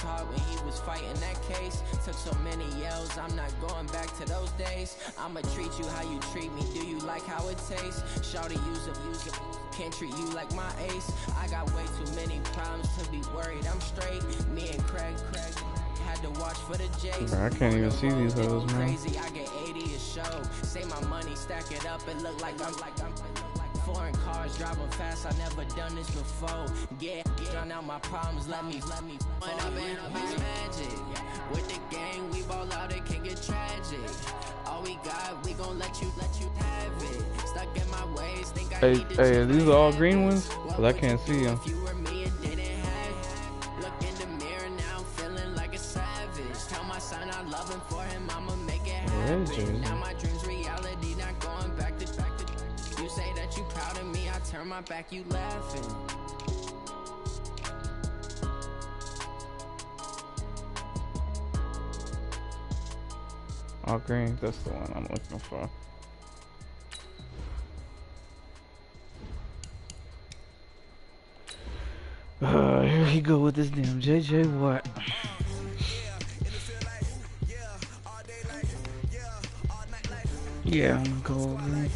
talk when he was fighting that case. Took so many yells, I'm not going back to those days. I'ma treat you how you treat me, do you like how it tastes? Shawty, use it, can't treat you like my ace. I got way too many problems to be worried, I'm straight. Me and Craig had to watch for the J's. Bro, I can't even see these hoes, man. Crazy, I get 80 a show. Say my money, stack it up, it look like I'm foreign cars driving fast. I never done this before. Get drown out my problems. Let me. When I've been magic with the gang, we ball out. It can get tragic. All we got, we gon' let you have it. Stuck in my ways, think I need to hey, these are all green ones? Cause I can't see them. If you were me, it didn't have. Look in the mirror now, I'm feeling like a savage. Tell my son I love him, for him I'ma make it happen. Now my dreams reality, not going back to. You say that you proud of me, I turn my back, you laughing. All green, that's the one I'm looking for. Here he go with this damn JJ Watt. Yeah, I'm gonna go over.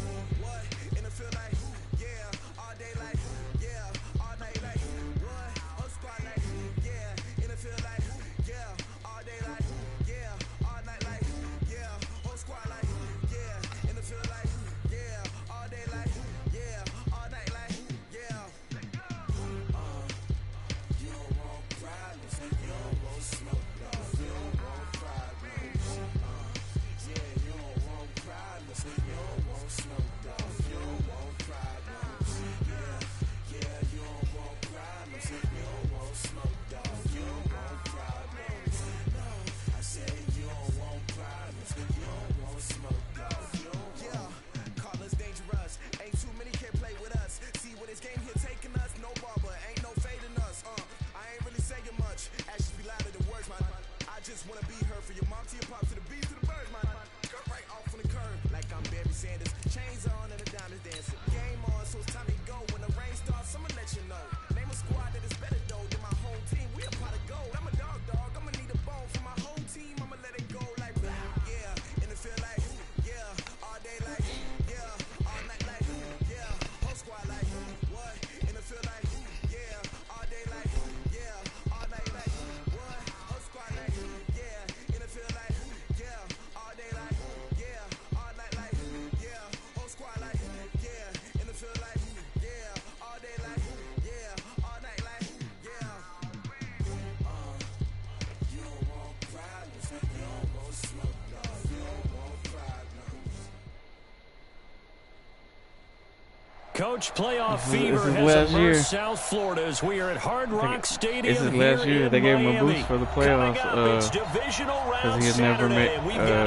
Coach, playoff fever has immersed South Florida as we are at Hard Rock Stadium. This is last year. They gave him a boost for the playoffs because he had never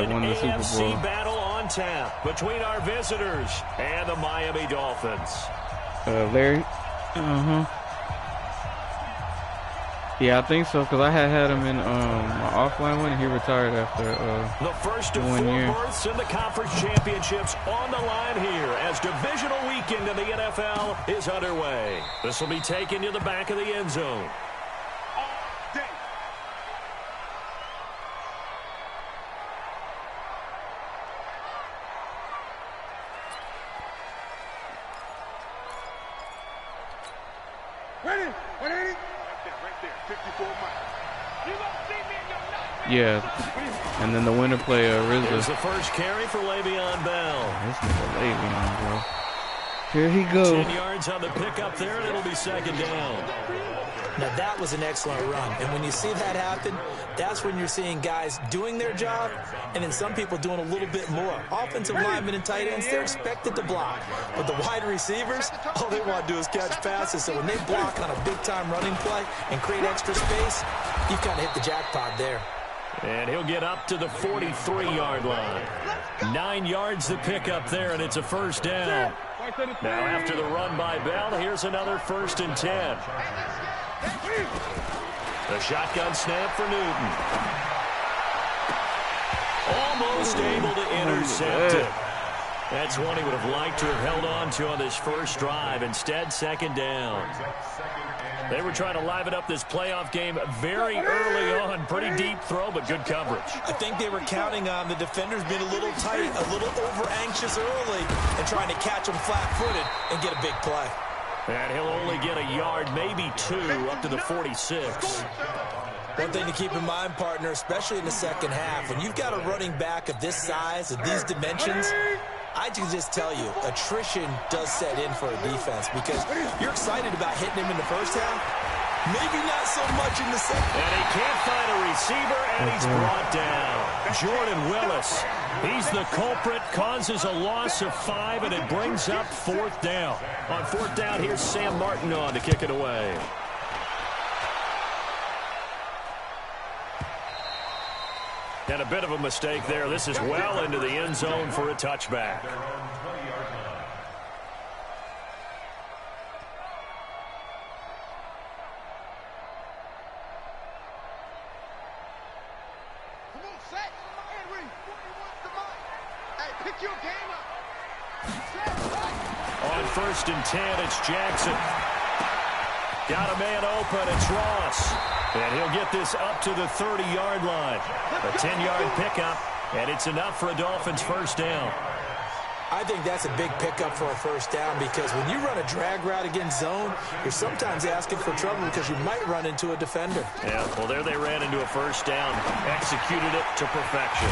won the Super Bowl. Battle on tap between our visitors and the Miami Dolphins. Larry? Yeah, I think so, because I had him in my offline one, and he retired after the first of 1 4 year. berths in the conference championships on the line here as divisional weekend in the NFL is underway. This will be taken to the back of the end zone. Yeah, and then the winner play RZA. Here's the first carry for Le'Veon Bell. This nigga Le'Veon, bro. Here he goes. 10 yards on the pickup there, and it'll be second down. Now that was an excellent run, and when you see that happen, that's when you're seeing guys doing their job, and then some people doing a little bit more. Offensive linemen and tight ends, they're expected to block, but the wide receivers, all they want to do is catch passes. So when they block on a big-time running play and create extra space, you've kind of hit the jackpot there. And he'll get up to the 43-yard line. 9 yards to pick up there, and it's a first down. Now after the run by Bell, here's another 1st and 10. The shotgun snap for Newton. Almost able to intercept it. That's one he would have liked to have held on to on this first drive. Instead, second down. They were trying to liven up this playoff game very early on. Pretty deep throw, but good coverage. I think they were counting on the defenders being a little tight, a little over-anxious early, and trying to catch them flat-footed and get a big play. And he'll only get a yard, maybe 2, up to the 46. One thing to keep in mind, partner, especially in the second half, when you've got a running back of this size, of these dimensions, I can just tell you, attrition does set in for a defense because you're excited about hitting him in the first half. Maybe not so much in the second. And he can't find a receiver, and he's brought down. Jordan Willis, he's the culprit, causes a loss of 5, and it brings up 4th down. On 4th down, here's Sam Martin on to kick it away. And a bit of a mistake there. This is well into the end zone for a touchback. Come on, set. Henry, the mic. Hey, pick your game up. On 1st and 10, it's Jackson. Got a man open, it's Ross. And he'll get this up to the 30-yard line. A 10-yard pickup, and it's enough for a Dolphins first down. I think that's a big pickup for a first down because when you run a drag route against zone, you're sometimes asking for trouble because you might run into a defender. Yeah, well, there they ran into a first down, executed it to perfection.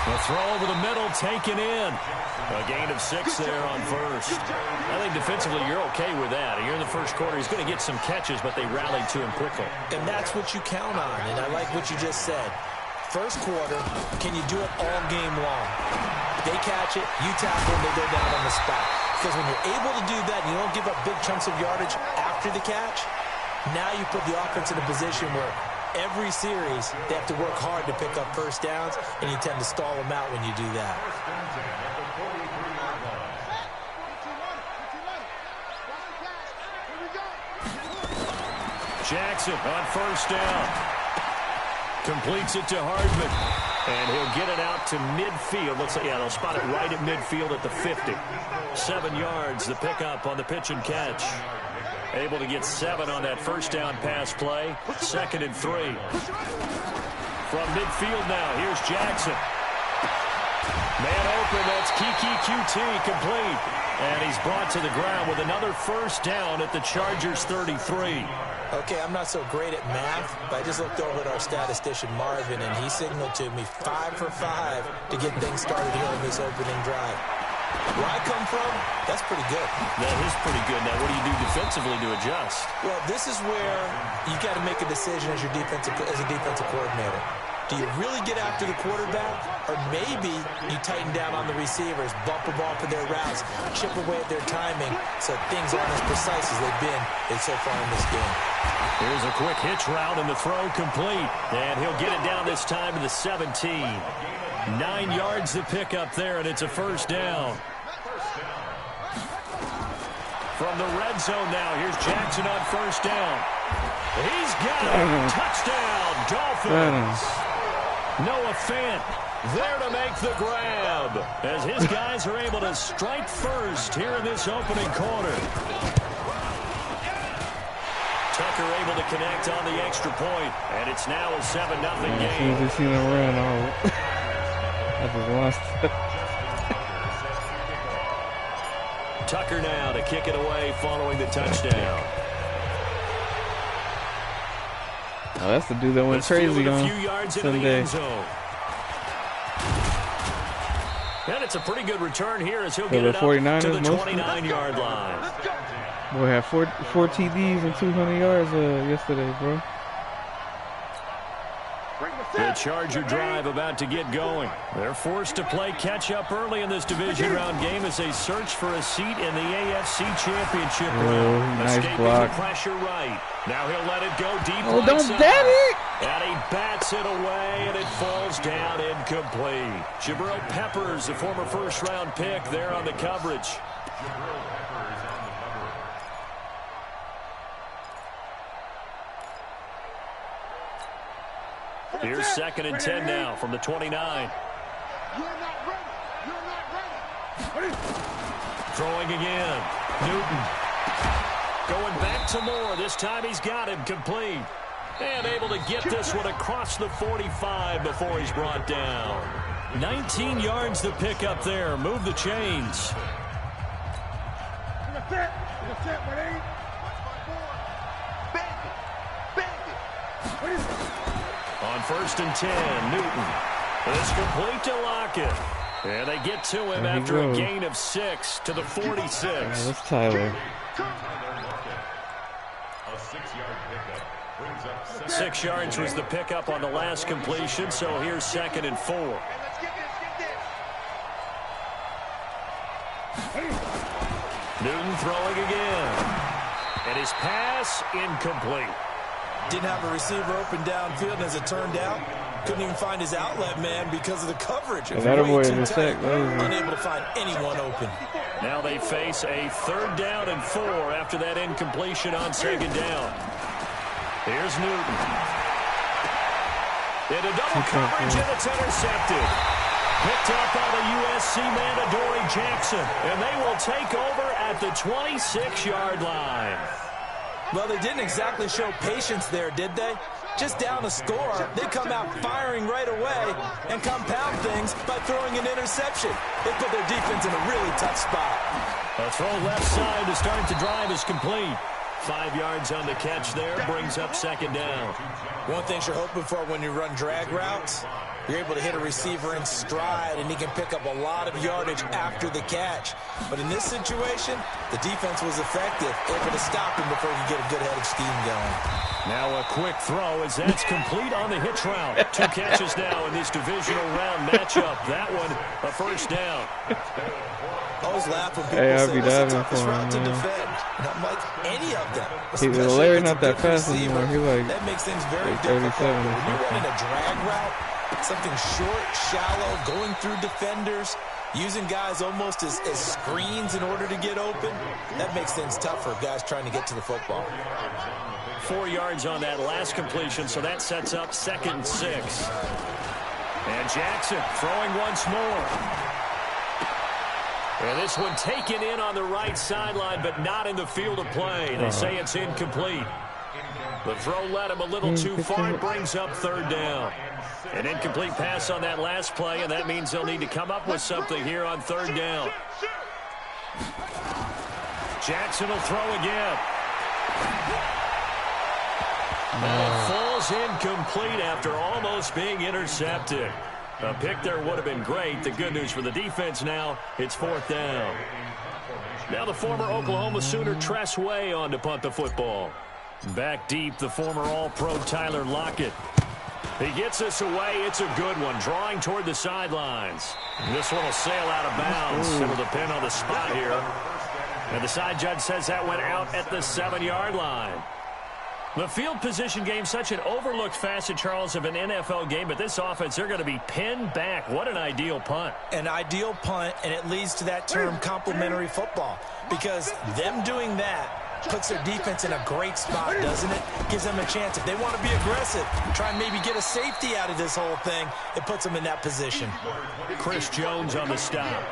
The throw over the middle, taken in. A gain of 6 there on 1st. I think defensively you're okay with that. You're in the first quarter. He's going to get some catches, but they rallied to him quickly. And that's what you count on, and I like what you just said. First quarter, can you do it all game long? They catch it, you tackle them, they go down on the spot. Because when you're able to do that and you don't give up big chunks of yardage after the catch, now you put the offense in a position where every series they have to work hard to pick up first downs, and you tend to stall them out when you do that. Jackson on 1st down. Completes it to Hardman. And he'll get it out to midfield. Looks like, yeah, they'll spot it right at midfield at the 50. 7 yards, the pickup on the pitch and catch. Able to get 7 on that first down pass play. 2nd and 3. From midfield now, here's Jackson. Man open, that's Kiki QT complete. And he's brought to the ground with another first down at the Chargers 33. Okay, I'm not so great at math, but I just looked over at our statistician, Marvin, and he signaled to me 5 for 5 to get things started here on this opening drive. Where I come from, that's pretty good. That is pretty good. Now, what do you do defensively to adjust? Well, this is where you got to make a decision as a defensive coordinator. Do you really get after the quarterback, or maybe you tighten down on the receivers, bump them off of their routes, chip away at their timing so things aren't as precise as they've been so far in this game? Here's a quick hitch route, and the throw complete. And he'll get it down this time to the 17. 9 yards to pick up there, and it's a first down. From the red zone now, here's Jackson on first down. He's got it. Touchdown, Dolphins. Noah Fant there to make the grab as his guys are able to strike first here in this opening quarter. Tucker able to connect on the extra point, and it's now a 7-0 game. As soon as you see them run, I just lost. Tucker now to kick it away following the touchdown. Oh, that's the dude that went crazy on Sunday. And it's a pretty good return here as he'll get it up to the 29-yard line. Boy, had four TDs and 200 yards yesterday, bro. The Charger drive about to get going. They're forced to play catch-up early in this division round game as they search for a seat in the AFC Championship round. Nice Escaping block. the pressure right. Now he'll let it go deep. Oh, don't bat it! And he bats it away, and it falls down incomplete. Jabril Peppers, a former first-round pick, there on the coverage. Here's 2nd and 10 now from the 29. Throwing again. Newton. Going back to Moore. This time he's got him complete. And able to get this one across the 45 before he's brought down. 19 yards to pick up there. Move the chains. On 1st and 10, Newton. It's complete to Lockett. And they get to him after a gain of 6 to the 46. Yeah, that's Tyler. 6 yards was the pickup on the last completion, so here's 2nd and 4. Newton throwing again. And his pass incomplete. Didn't have a receiver open downfield, and as it turned out, couldn't even find his outlet man because of the coverage. Yeah, that avoided the sack. Unable to find anyone open. Now they face a 3rd down and 4 after that incompletion on 2nd down. Here's Newton. Into double coverage, and it's intercepted. Picked up by the USC man, Adoree Jackson. And they will take over at the 26-yard line. Well, they didn't exactly show patience there, did they? Just down a score, they come out firing right away and compound things by throwing an interception. They put their defense in a really tough spot. A throw left side to start the drive is complete. 5 yards on the catch there, brings up 2nd down. One thing you're hoping for when you run drag routes, you're able to hit a receiver in stride, and he can pick up a lot of yardage after the catch. But in this situation, the defense was effective, able to stop him before he could get a good head of steam going. Now a quick throw as that's complete on the hitch route. 2 catches now in this divisional round matchup. That one, a 1st down. I always laugh when people say, be what's the diving toughest for route to him, defend? And I'm like, any of them. Larry not that fast anymore. He that makes things very like difficult. 37 When you're running a drag route, something short, shallow, going through defenders, using guys almost as screens in order to get open, that makes things tough for guys trying to get to the football. 4 yards on that last completion, so that sets up 2nd and 6. And Jackson throwing once more. And this one taken in on the right sideline, but not in the field of play. They say it's incomplete. The throw led him a little too far. It brings up 3rd down. An incomplete pass on that last play, and that means they'll need to come up with something here on 3rd down. Jackson will throw again. And it falls incomplete after almost being intercepted. A pick there would have been great. The good news for the defense now, it's 4th down. Now the former Oklahoma Sooner Tress Way on to punt the football. Back deep, the former All-Pro Tyler Lockett. He gets this away. It's a good one, drawing toward the sidelines. This one will sail out of bounds. Able to pin on the spot here. And the side judge says that went out at the 7-yard line. The field position game, such an overlooked facet, Charles, of an NFL game, but this offense, they're going to be pinned back. What an ideal punt. An ideal punt, and it leads to that term complementary football, because them doing that puts their defense in a great spot, doesn't it? Gives them a chance. If they want to be aggressive, try and maybe get a safety out of this whole thing, it puts them in that position. Chris Jones on the stop.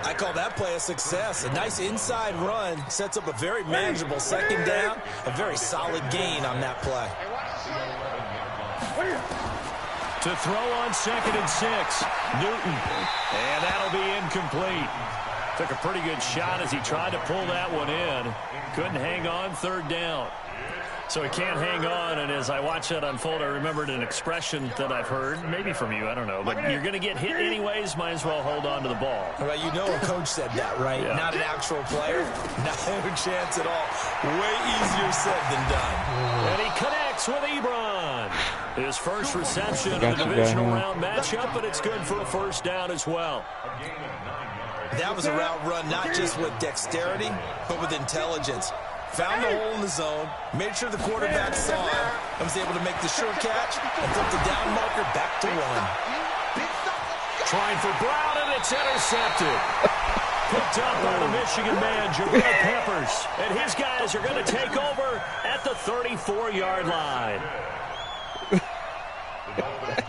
I call that play a success. A nice inside run sets up a very manageable 2nd down. A very solid gain on that play. To throw on 2nd and 6, Newton. And that'll be incomplete. Took a pretty good shot as he tried to pull that one in. Couldn't hang on, 3rd down. So he can't hang on, and as I watch that unfold, I remembered an expression that I've heard, maybe from you, I don't know, but you're going to get hit anyways, might as well hold on to the ball. Well, you know a coach said that, right? Yeah. Not an actual player. No chance at all. Way easier said than done. And he connects with Ebron. His first reception of the divisional round matchup, but it's good for a 1st down as well. That was a route run not just with dexterity, but with intelligence. Found the hole in the zone, made sure the quarterback saw it, and was able to make the sure catch and flip the down marker back to 1. Trying for Brown, and it's intercepted. Picked up by the Michigan man, Jabril Peppers. And his guys are going to take over at the 34-yard line.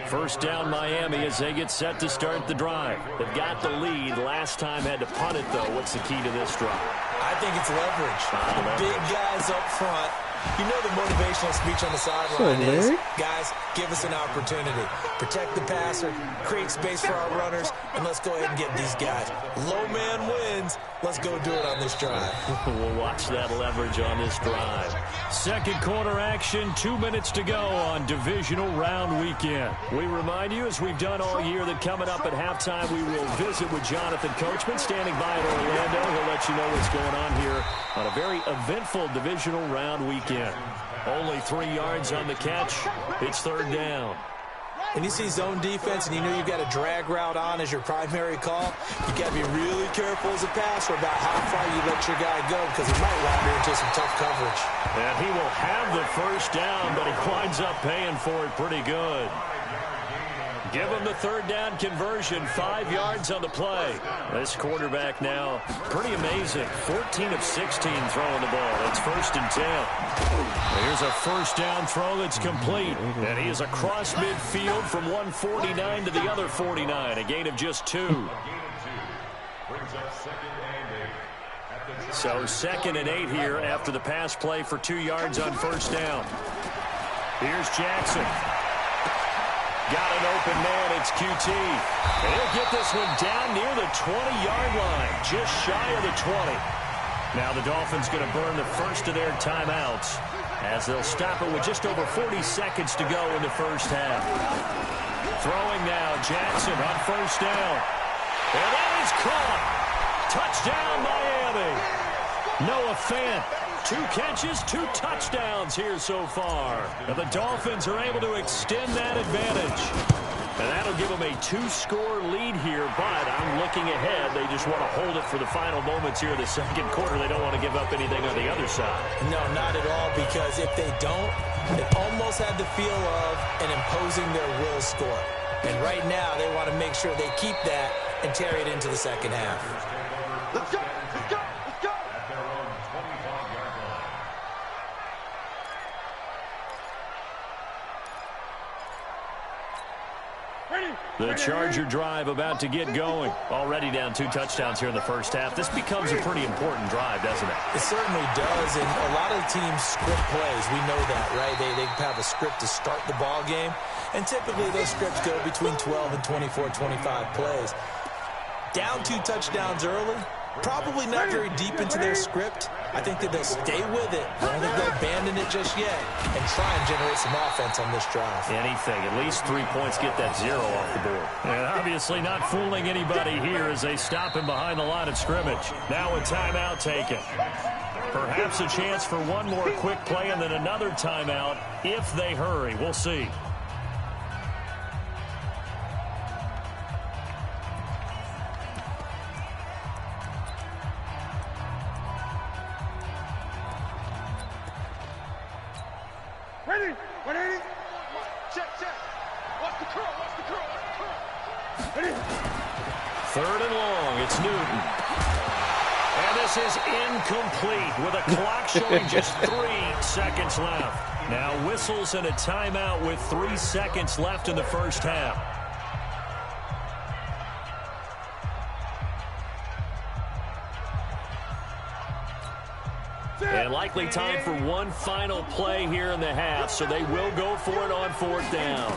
1st down Miami as they get set to start the drive. They've got the lead. Last time had to punt it, though. What's the key to this drive? I think it's leverage. The big guys up front. You know the motivational speech on the sideline is, guys, give us an opportunity. Protect the passer, create space for our runners, and let's go ahead and get these guys. Low man wins. Let's go do it on this drive. We'll watch that leverage on this drive. Second quarter action, 2 minutes to go on divisional round weekend. We remind you, as we've done all year, that coming up at halftime, we will visit with Jonathan Coachman, standing by at Orlando. He'll let you know what's going on here on a very eventful divisional round weekend. Only 3 yards on the catch. It's third down. When you see zone defense and you know you've got a drag route on as your primary call, you got to be really careful as a passer about how far you let your guy go, because he might wander into some tough coverage. And he will have the first down, but he winds up paying for it pretty good. Give him the third down conversion, 5 yards on the play. This quarterback now, pretty amazing. 14 of 16 throwing the ball. It's 1st and 10. Here's a first down throw that's complete. And he is across midfield from 149 to the other 49. A gain of just 2. So 2nd and 8 here after the pass play for 2 yards on first down. Here's Jackson. Got an open man, it's QT. And he'll get this one down near the 20-yard line, just shy of the 20. Now the Dolphins going to burn the first of their timeouts as they'll stop it with just over 40 seconds to go in the first half. Throwing now, Jackson on first down. And that is caught. Touchdown, Miami. Noah Fant. 2 catches, 2 touchdowns here so far. And the Dolphins are able to extend that advantage. And that'll give them a 2-score lead here, but I'm looking ahead. They just want to hold it for the final moments here in the second quarter. They don't want to give up anything on the other side. No, not at all, because if they don't, it almost had the feel of an imposing their will score. And right now, they want to make sure they keep that and carry it into the second half. Let's go! Let's go! Let's go! The Charger drive about to get going. Already down 2 touchdowns here in the first half. This becomes a pretty important drive, doesn't it? It certainly does, and a lot of teams script plays. We know that, right? They have a script to start the ball game, and typically those scripts go between 12 and 24, 25 plays. Down 2 touchdowns early, probably not very deep into their script. I think that they'll stay with it. I don't think they'll abandon it just yet and try and generate some offense on this drive. Anything. At least 3 points, get that 0 off the board. And obviously not fooling anybody here as they stop him behind the line of scrimmage. Now a timeout taken. Perhaps a chance for one more quick play and then another timeout if they hurry. We'll see. Ready? 180? Check, check. Watch the curl, watch the curl, watch the curl. Ready? 3rd and long, it's Newton. And this is incomplete with a clock showing just 3 seconds left. Now whistles and a timeout with 3 seconds left in the first half. And likely time for one final play here in the half, so they will go for it on 4th down.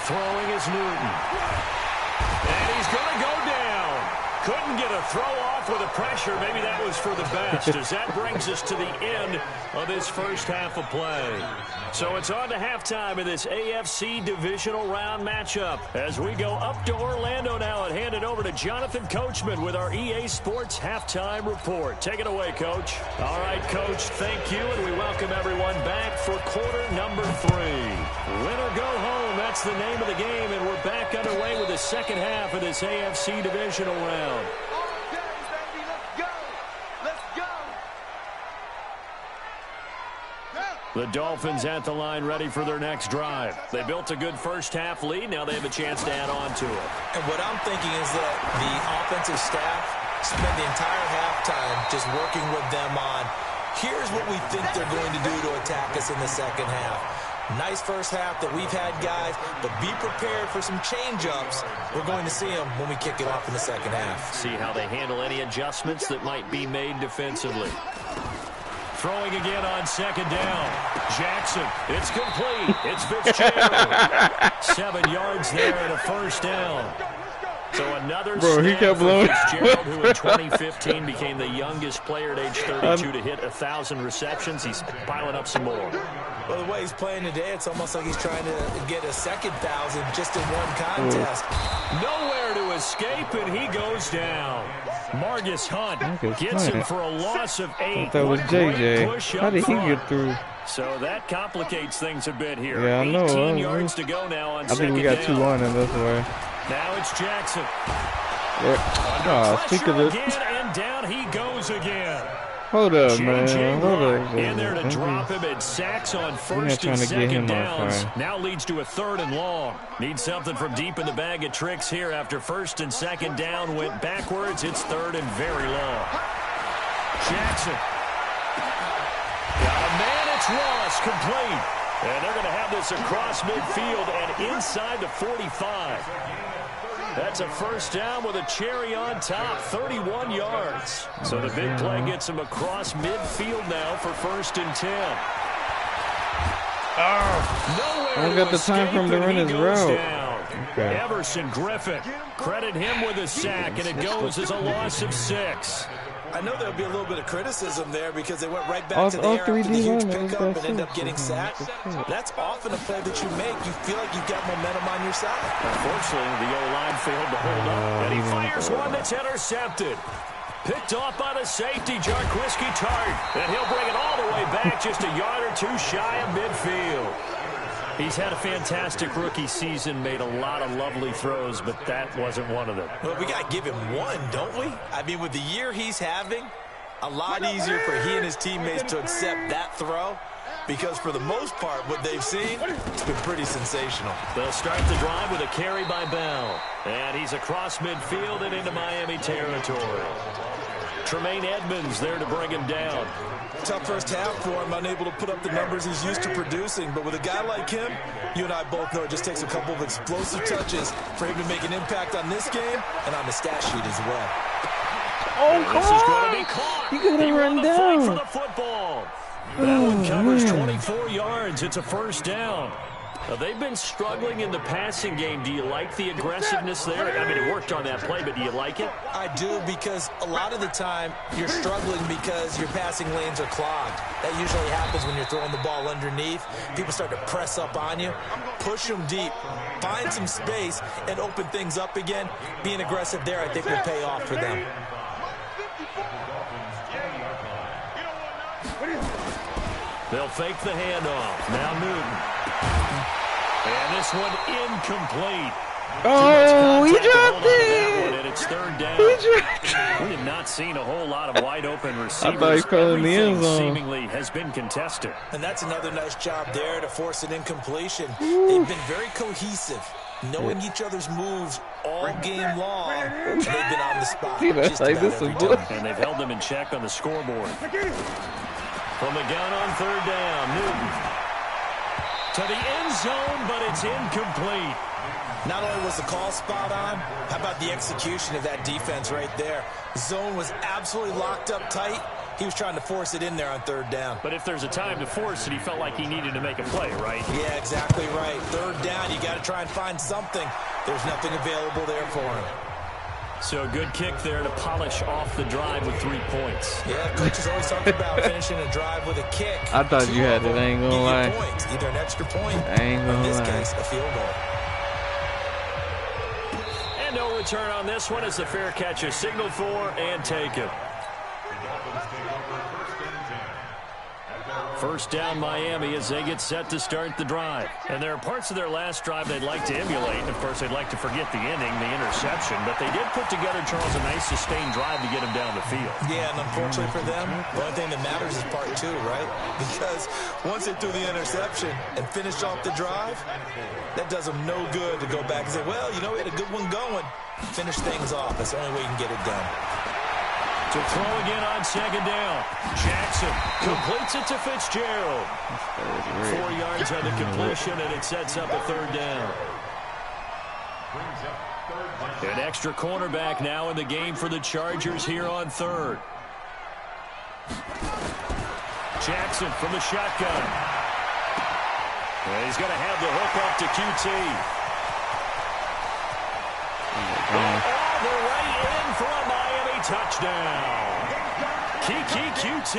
Throwing is Newton. And he's going to go down. Couldn't get a throw off with the pressure. Maybe that was for the best, as that brings us to the end of this first half of play. So it's on to halftime in this AFC divisional round matchup as we go up to Orlando now and hand it over to Jonathan Coachman with our EA Sports halftime report. Take it away, Coach. All right, Coach, thank you, and we welcome everyone back for quarter number 3. Win or go home, that's the name of the game, and we're back underway with the second half of this AFC divisional round. The Dolphins at the line ready for their next drive. They built a good first half lead. Now they have a chance to add on to it. And what I'm thinking is that the offensive staff spent the entire halftime just working with them on, here's what we think they're going to do to attack us in the second half. Nice first half that we've had, guys, but be prepared for some change-ups. We're going to see them when we kick it off in the second half. See how they handle any adjustments that might be made defensively. Throwing again on second down. Jackson, it's complete. It's Fitzgerald. 7 yards there and a first down. So another snap for Fitzgerald, who in 2015 became the youngest player at age 32 to hit 1,000 receptions. He's piling up some more. Well, the way he's playing today, it's almost like he's trying to get a second 1,000 just in one contest. Nowhere to escape, and he goes down. Margus Hunt gets him for a loss of 8. That was JJ. How did he get through? So that complicates things a bit here. Yeah, I know. 18 yards to go now on second down. I think we got 2 on in this way. Now it's Jackson. Speak of this. Again, and down he goes again. Hold up, man. Hold up. In there to drop him at sacks on first and second downs. Now leads to a 3rd and long. Needs something from deep in the bag of tricks here after first and second down went backwards. It's 3rd and very long. Jackson. Got a man, it's Ross, complete. And they're going to have this across midfield and inside the 45. That's a first down with a cherry on top, 31 yards. So the big play gets him across midfield now for 1st and 10. I got the time for him to run his route. Okay. Everson Griffin, credit him with a sack, and it goes as a loss of 6. I know there'll be a little bit of criticism there because they went right back to the air after the huge pickup and end up getting sacked. That's often a play that you make. You feel like you've got momentum on your side. Unfortunately, the O-line failed to hold up, and he fires one that's intercepted. Picked off by the safety, Jarquiski Tart, and he'll bring it all the way back just a yard or 2 shy of midfield. He's had a fantastic rookie season, made a lot of lovely throws, but that wasn't one of them. Well, we got to give him one, don't we? I mean, with the year he's having, a lot easier for he and his teammates to accept that throw because for the most part, what they've seen, it's been pretty sensational. They'll start the drive with a carry by Bell, and he's across midfield and into Miami territory. Tremaine Edmonds there to bring him down. Tough first half for him, unable to put up the numbers he's used to producing. But with a guy like him, you and I both know it just takes a couple of explosive touches for him to make an impact on this game and on the stat sheet as well. Oh, this is going to be caught. You gotta run down. For the football. That one covers 24 yards. It's a first down. Now, they've been struggling in the passing game. Do you like the aggressiveness there? I mean, it worked on that play, but do you like it? I do, because a lot of the time you're struggling because your passing lanes are clogged. That usually happens when you're throwing the ball underneath. People start to press up on you. Push them deep. Find some space and open things up again. Being aggressive there, I think, will pay off for them. They'll fake the handoff. Now Newton. And this one incomplete. Oh, he dropped it. And it's 3rd down. We have not seen a whole lot of wide open receivers. I thought he fell in the end zone. Seemingly has been contested. And that's another nice job there to force an incompletion. They've been very cohesive, knowing each other's moves all game long. And they've been on the spot just about every time. And they've held them in check on the scoreboard. From the gun on 3rd down, Newton. To the end zone, but it's incomplete. Not only was the call spot on, how about the execution of that defense right there? The zone was absolutely locked up tight. He was trying to force it in there on 3rd down. But if there's a time to force it, he felt like he needed to make a play, right? Yeah, exactly right. 3rd down, you got to try and find something. There's nothing available there for him. So a good kick there to polish off the drive with 3 points. Yeah, coaches always talk about finishing a drive with a kick. I thought you had it. I ain't gonna lie. Points, either an extra point, I ain't gonna in this lie. case, a field goal. And no return on this one as the fair catch is signaled for and taken. First down Miami as they get set to start the drive. And there are parts of their last drive they'd like to emulate. Of course, they'd like to forget the inning, the interception. But they did put together, Charles, a nice sustained drive to get them down the field. Yeah, and unfortunately for them, the only thing that matters is part 2, right? Because once they threw the interception and finished off the drive, that does them no good to go back and say, well, you know, we had a good one going. Finish things off. That's the only way you can get it done. To throw again on second down. Jackson completes it to Fitzgerald. 4 yards on the completion, and it sets up a third down. An extra cornerback now in the game for the Chargers here on third. Jackson from the shotgun. And he's going to have the hook up to QT. All the way in for a Miami touchdown. QT,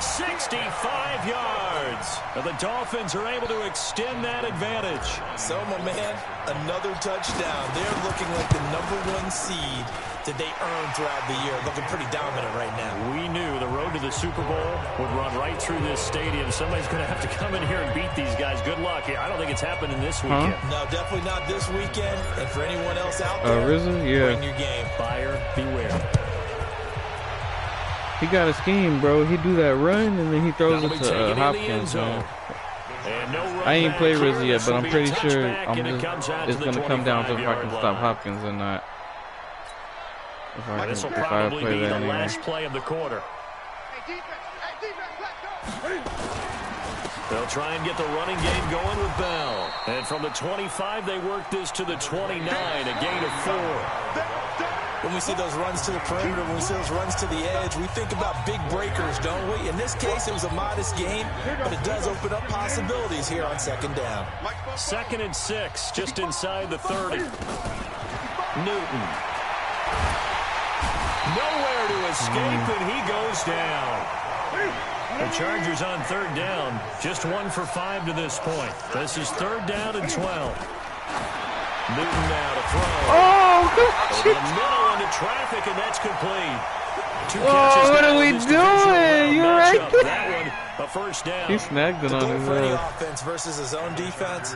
65 yards. And the Dolphins are able to extend that advantage. So, my man, another touchdown. They're looking like the #1 seed that they earned throughout the year. Looking pretty dominant right now. We knew the road to the Super Bowl would run right through this stadium. Somebody's going to have to come in here and beat these guys. Good luck. I don't think it's happening this weekend. No, definitely not this weekend. And for anyone else out there, bring your game. Buyer beware. He got a scheme, bro. He do that run, and then he throws it to Hopkins, man. I ain't played Rizzy yet, but I'm pretty sure it's going to come down to if I can stop Hopkins or not. This will probably be the last play of the quarter. They'll try and get the running game going with Bell. And from the 25, they work this to the 29, a gain of 4. When we see those runs to the perimeter, when we see those runs to the edge, we think about big breakers, don't we? In this case, it was a modest gain, but it does open up possibilities here on second down. 2nd and 6, just inside the 30. Newton. Nowhere to escape, and he goes down. The Chargers on third down, just 1 for 5 to this point. This is 3rd down and 12. Newton now to throw. Oh, in the middle into traffic, and that's complete. 2 catches. What are we doing? You're right. That one, a first down. He snagged it on his offense versus his own defense.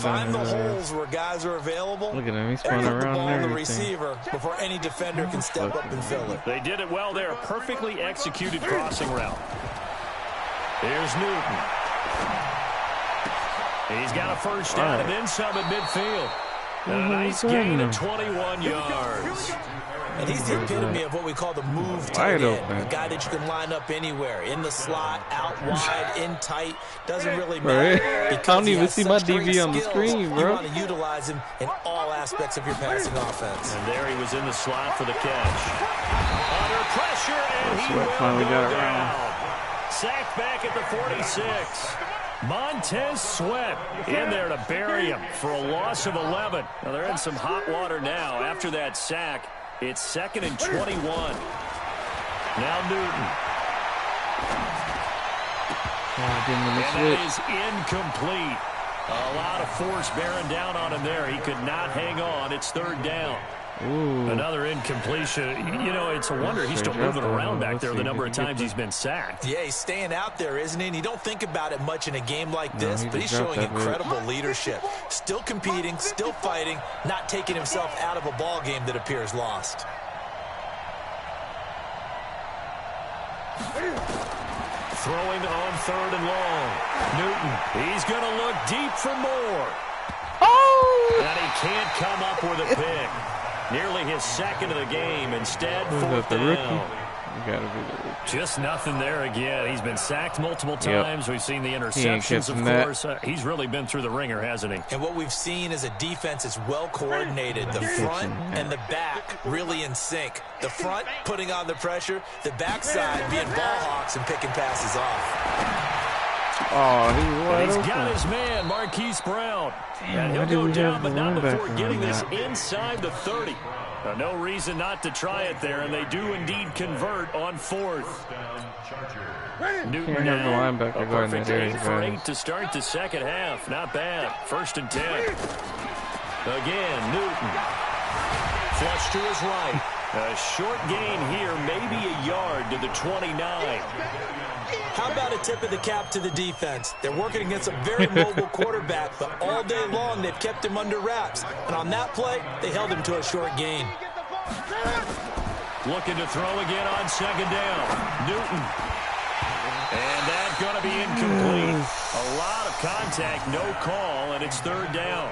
Find the holes where guys are available. Look at him. He's running around and everything. The receiver before any defender can step up and fill it. They did it well there. Perfectly executed crossing route. Here's Newton. He's got a first down and then some at midfield. A nice gain of 21 yards. And he's the epitome of what we call the move tight end. A guy that you can line up anywhere. In the slot, out wide, in tight. Doesn't really matter. I don't even see my DB on the screen, bro. You want to utilize him in all aspects of your passing offense. And there he was in the slot for the catch. Under pressure, and he will finally go got down. Sacked back at the 46. Montez Sweat in there to bury him for a loss of 11. Now they're in some hot water now after that sack. It's 2nd and 21. Now Newton. And that is incomplete. A lot of force bearing down on him there. He could not hang on. It's 3rd down. Ooh. Another incompletion. You know, it's a wonder he's still moving around back there the number of times he's been sacked. Yeah, he's staying out there, isn't he? And you don't think about it much in a game like this, but he's showing incredible leadership. Still competing, still fighting, not taking himself out of a ball game that appears lost. Throwing on 3rd and long. Newton, he's going to look deep for more. Oh! And he can't come up with a pick. Nearly his 2nd of the game. Instead, 4th down. Gotta be the rookie. Just nothing there again. He's been sacked multiple times. We've seen the interceptions, of course. He's really been through the ringer, hasn't he? And what we've seen is a defense is well coordinated. The front and the back really in sync. The front putting on the pressure. The backside being ball hawks and picking passes off. Oh, he's got his man, Marquise Brown. Damn, and he'll go down, but not before getting this that? inside the 30. No reason not to try it there, and they do indeed convert on 4th. Newton now, a perfect 8 for 8 to start the second half. Not bad. 1st and 10. Again, Newton. Flush to his right. A short gain here, maybe a yard to the 29. How about a tip of the cap to the defense? They're working against a very mobile quarterback, but all day long they've kept him under wraps. And on that play, they held him to a short gain. Looking to throw again on 2nd down. Newton. And that going to be incomplete. A lot of contact, no call, and it's third down.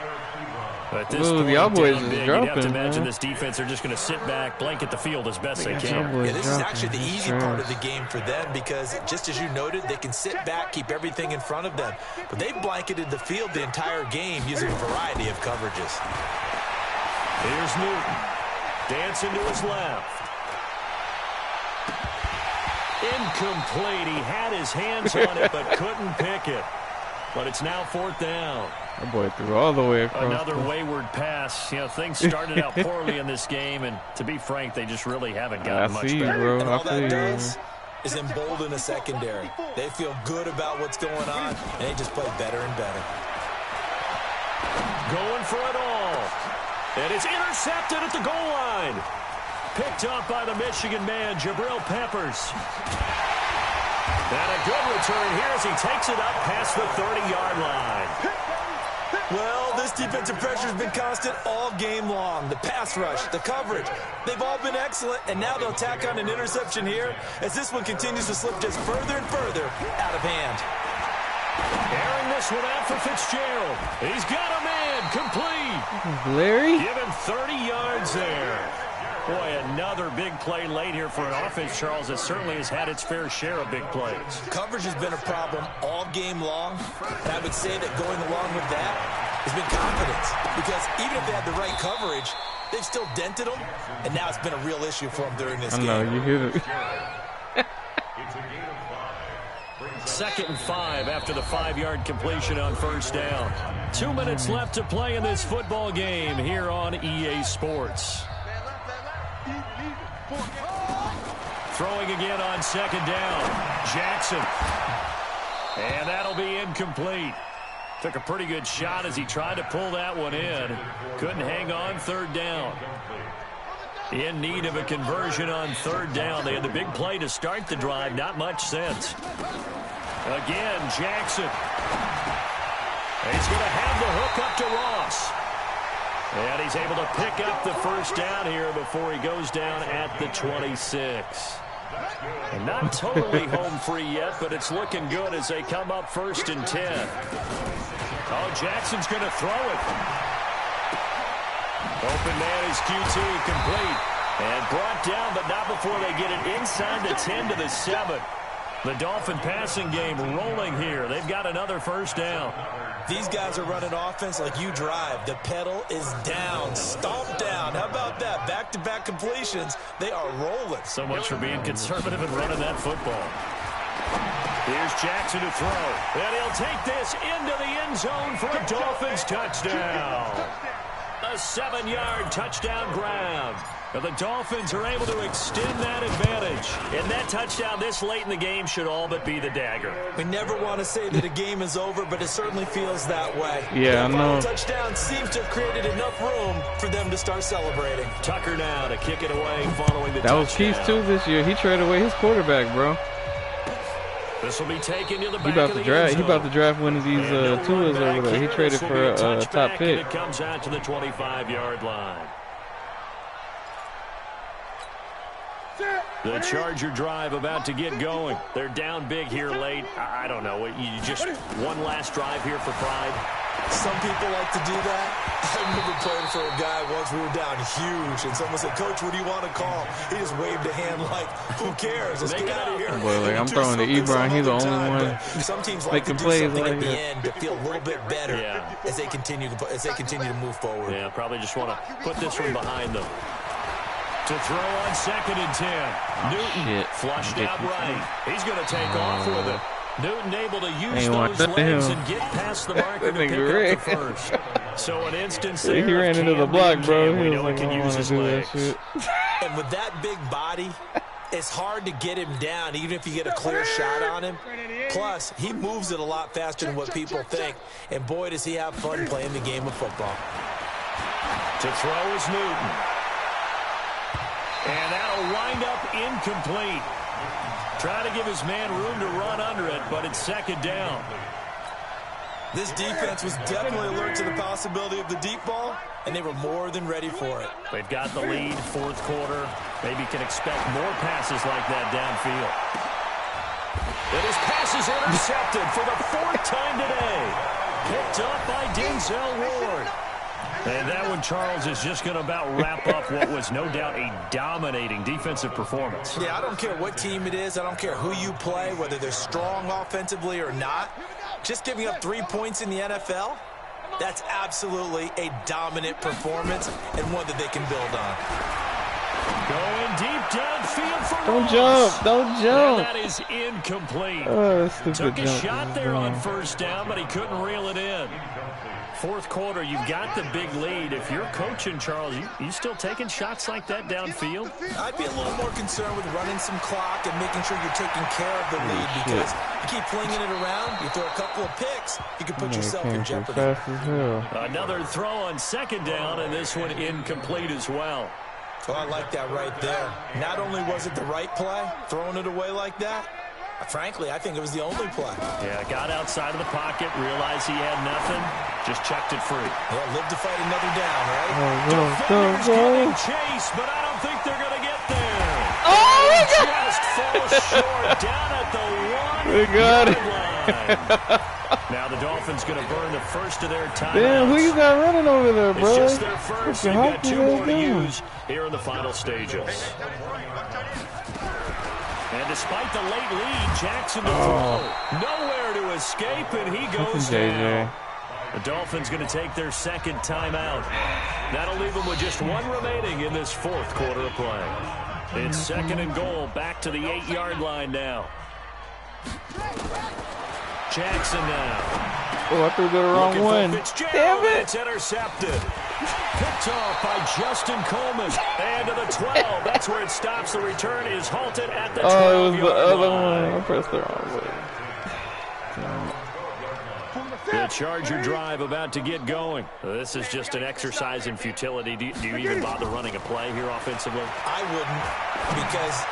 At this point, the Cowboys is big, dropping, you'd have to imagine man. this defense are just going to sit back, blanket the field as best they can. Yeah, this is actually the easy part of the game for them because, just as you noted, they can sit back, keep everything in front of them. But they've blanketed the field the entire game using a variety of coverages. Here's Newton. Dancing to his left. Incomplete. He had his hands on it but couldn't pick it. But it's now fourth down. That boy threw all the way across. Another wayward pass. You know, things started out poorly in this game, and to be frank, they just really haven't gotten much better. Bro. And all that does is embolden a secondary. They feel good about what's going on, and they just play better and better. Going for it all. And it's intercepted at the goal line. Picked up by the Michigan man, Jabril Peppers. And a good return here as he takes it up past the 30-yard line. Well, this defensive pressure has been constant all game long. The pass rush, the coverage, they've all been excellent, and now they'll tack on an interception here as this one continues to slip just further and further out of hand. Airing this one out for Fitzgerald. He's got a man complete. Larry? Give him 30 yards there. Boy, another big play late here for an offense, Charles, that certainly has had its fair share of big plays. Coverage has been a problem all game long, and I would say that going along with that has been confidence. Because even if they had the right coverage, they've still dented them, and now it's been a real issue for them during this game. I know, you hit it. 2nd and 5 after the 5-yard completion on first down. 2 minutes left to play in this football game here on EA Sports. Throwing again on 2nd down. Jackson. And that'll be incomplete. Took a pretty good shot as he tried to pull that one in. Couldn't hang on 3rd down. In need of a conversion on 3rd down. They had the big play to start the drive. Not much sense. Again, Jackson. He's going to have the hook up to Ross. And he's able to pick up the first down here before he goes down at the 26. And not totally home free yet, but it's looking good as they come up 1st and 10. Oh, Jackson's going to throw it. Open man is Q2 complete. And brought down, but not before they get it inside the 10 to the 7. The Dolphin passing game rolling here. They've got another first down. These guys are running offense like you drive. The pedal is down, stomped down. How about that? Back-to-back completions. They are rolling. So much for being conservative and running that football. Here's Jackson to throw. And he'll take this into the end zone for a Dolphins touchdown. A 7-yard touchdown grab. And the Dolphins are able to extend that advantage. And that touchdown this late in the game should all but be the dagger. We never want to say that a game is over, but it certainly feels that way. Yeah, I know. The touchdown seems to have created enough room for them to start celebrating. Tucker now to kick it away following the touchdown. That was Keith too this year. He traded away his quarterback, bro. This will be taken to the back He about of to the draft. end He about to zone. draft one of these Tuas over there. He traded for a top pick. It comes out to the 25-yard line. The Charger drive about to get going. They're down big here late. I don't know. You just one last drive here for pride. Some people like to do that. I remember playing for a guy once. We were down huge, and someone said, "Coach, what do you want to call?" He just waved a hand like, "Who cares? Let's get out of here." Boy, like, I'm throwing to Ebron. He's the only one some teams like to making do plays something like at the that. end to feel a little bit better as they continue to move forward. Yeah, probably just want to put this one behind them. To throw on 2nd and 10. Newton flushed out right. He's going to take off with it. Newton able to use those legs and get past the marker to pick up the first. So an instance there. He ran into the block, bro. He was know like, he can I use want his to do that legs. shit. And with that big body, it's hard to get him down, even if you get a clear shot on him. Plus, he moves it a lot faster than what people think. And boy, does he have fun playing the game of football. To throw is Newton. And that'll wind up incomplete. Trying to give his man room to run under it, but it's 2nd down. This defense was definitely alert to the possibility of the deep ball, and they were more than ready for it. They've got the lead, 4th quarter. Maybe can expect more passes like that downfield. And his pass is intercepted for the 4th time today. Picked up by Denzel Ward. And that one, Charles, is just going to about wrap up what was no doubt a dominating defensive performance. Yeah, I don't care what team it is. I don't care who you play, whether they're strong offensively or not. Just giving up 3 points in the NFL, that's absolutely a dominant performance and one that they can build on. Going deep downfield for Don't Ross. jump. Don't jump. And that is incomplete. Oh, stupid Took a jump. shot there on 1st down, but he couldn't reel it in. 4th quarter, you've got the big lead. If you're coaching, Charles, you still taking shots like that downfield? I'd be a little more concerned with running some clock and making sure you're taking care of the lead, because you keep flinging it around, you throw a couple of picks, you can put yourself in jeopardy. Fast as hell. Another throw on 2nd down, and this one incomplete as well. Oh, I like that right there. Not only was it the right play, throwing it away like that, frankly, I think it was the only play. Yeah, got outside of the pocket, realized he had nothing, just chucked it free. Yeah, live to fight another down, right? Defenders getting chased, but I don't think they're going to get there. Oh, he just falls short down at the 1-yard line. Now the Dolphins going to burn the first of their timeouts. Damn, who you got running over there, bro? It's just their first. They've got 2 more to use here in the final stages. And despite the late lead, Jackson to throw. Nowhere to escape, and he goes down. The Dolphins going to take their 2nd timeout. That'll leave them with just 1 remaining in this 4th quarter of play. It's 2nd and goal, back to the 8-yard line now. Jackson now. Oh, I threw the wrong one. Damn it. It's intercepted. Picked off by Justin Coleman. And to the 12. That's where it stops. The return is halted at the 12-yard line. Oh, it was the other one. I pressed the wrong way. The Charger drive about to get going. This is just an exercise in futility. Do you even bother running a play here offensively? I wouldn't, because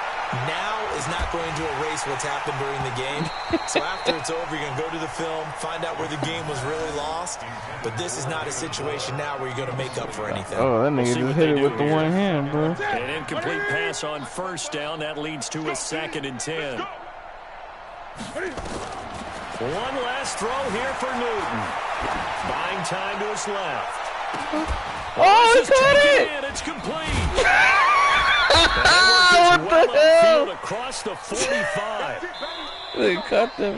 now is not going to erase what's happened during the game. So after it's over, you're going to go to the film, find out where the game was really lost. But this is not a situation now where you're going to make up for anything. Oh, that nigga just hit it with the one hand, bro. An incomplete pass on 1st down. That leads to a 2nd and 10. One last throw here for Newton. Buying time to his left. Oh, he caught it! It's complete. What the hell? Across the 45. They caught them.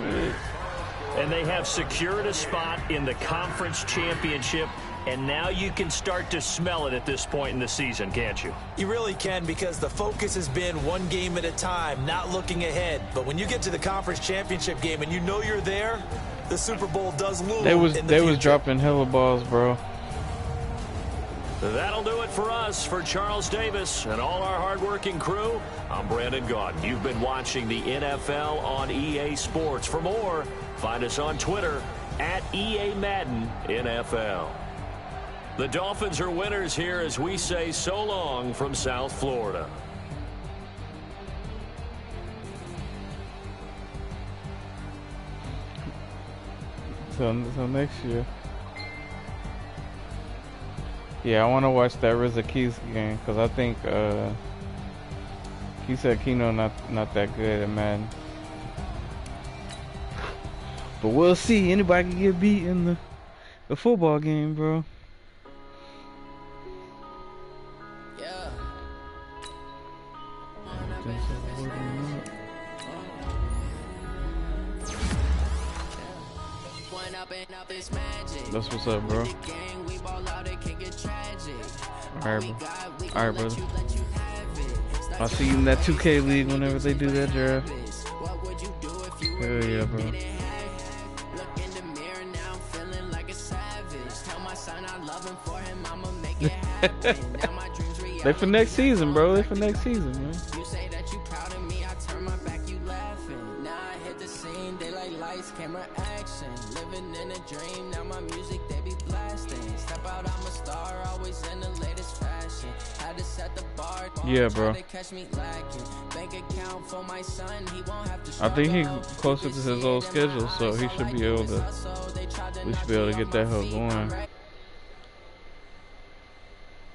And they have secured a spot in the conference championship. And now you can start to smell it at this point in the season, can't you? You really can, because the focus has been one game at a time, not looking ahead. But when you get to the conference championship game and you know you're there, the Super Bowl does loom. They was dropping hella balls, bro. That'll do it for us. For Charles Davis and all our hardworking crew, I'm Brandon Gaudin. You've been watching the NFL on EA Sports. For more, find us on Twitter at EA Madden NFL. The Dolphins are winners here as we say so long from South Florida. So next year. Yeah, I want to watch that RZA Keys game because I think he said Keno not that good at Madden. But we'll see. Anybody can get beat in the football game, bro. That's what's up, bro. Alright, brother. I'll see you in that 2K league whenever they do that draft. Hell yeah, bro. They for next season, bro. They for next season, man. Camera action, living in a dream. Now my music they be blasting. Step out, I'm a star, always in the latest fashion. Had to set the bar. Yeah, bro. Catch me lacking. Bank account for my son, he won't have to. I think he's closer to his old schedule, so he should be able to. We should be able to get that hell going.